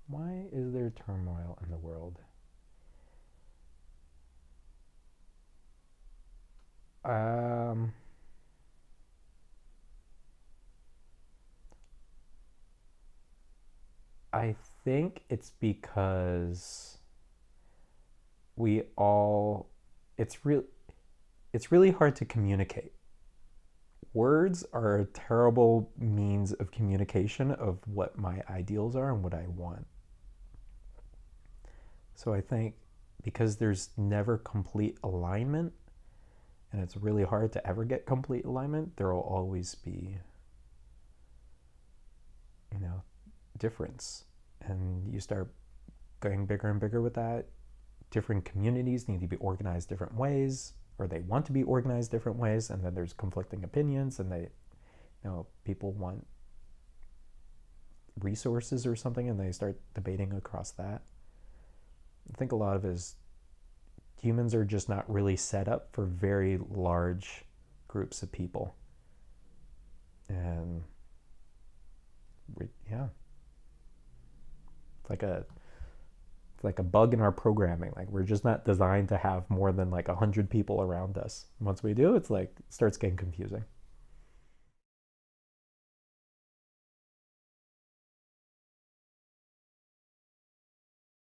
Why is there turmoil in the world? Um, I think it's because we all it's real it's really hard to communicate. Words are a terrible means of communication of what my ideals are and what I want. So I think because there's never complete alignment and it's really hard to ever get complete alignment, there will always be, you know, difference. And you start going bigger and bigger with that. Different communities need to be organized different ways, or they want to be organized different ways, and then there's conflicting opinions, and people want resources or something, and they start debating across that. I think a lot of it is humans are just not really set up for very large groups of people. And yeah, it's like a bug in our programming. Like we're just not designed to have more than like 100 people around us. Once we do, it's like it starts getting confusing.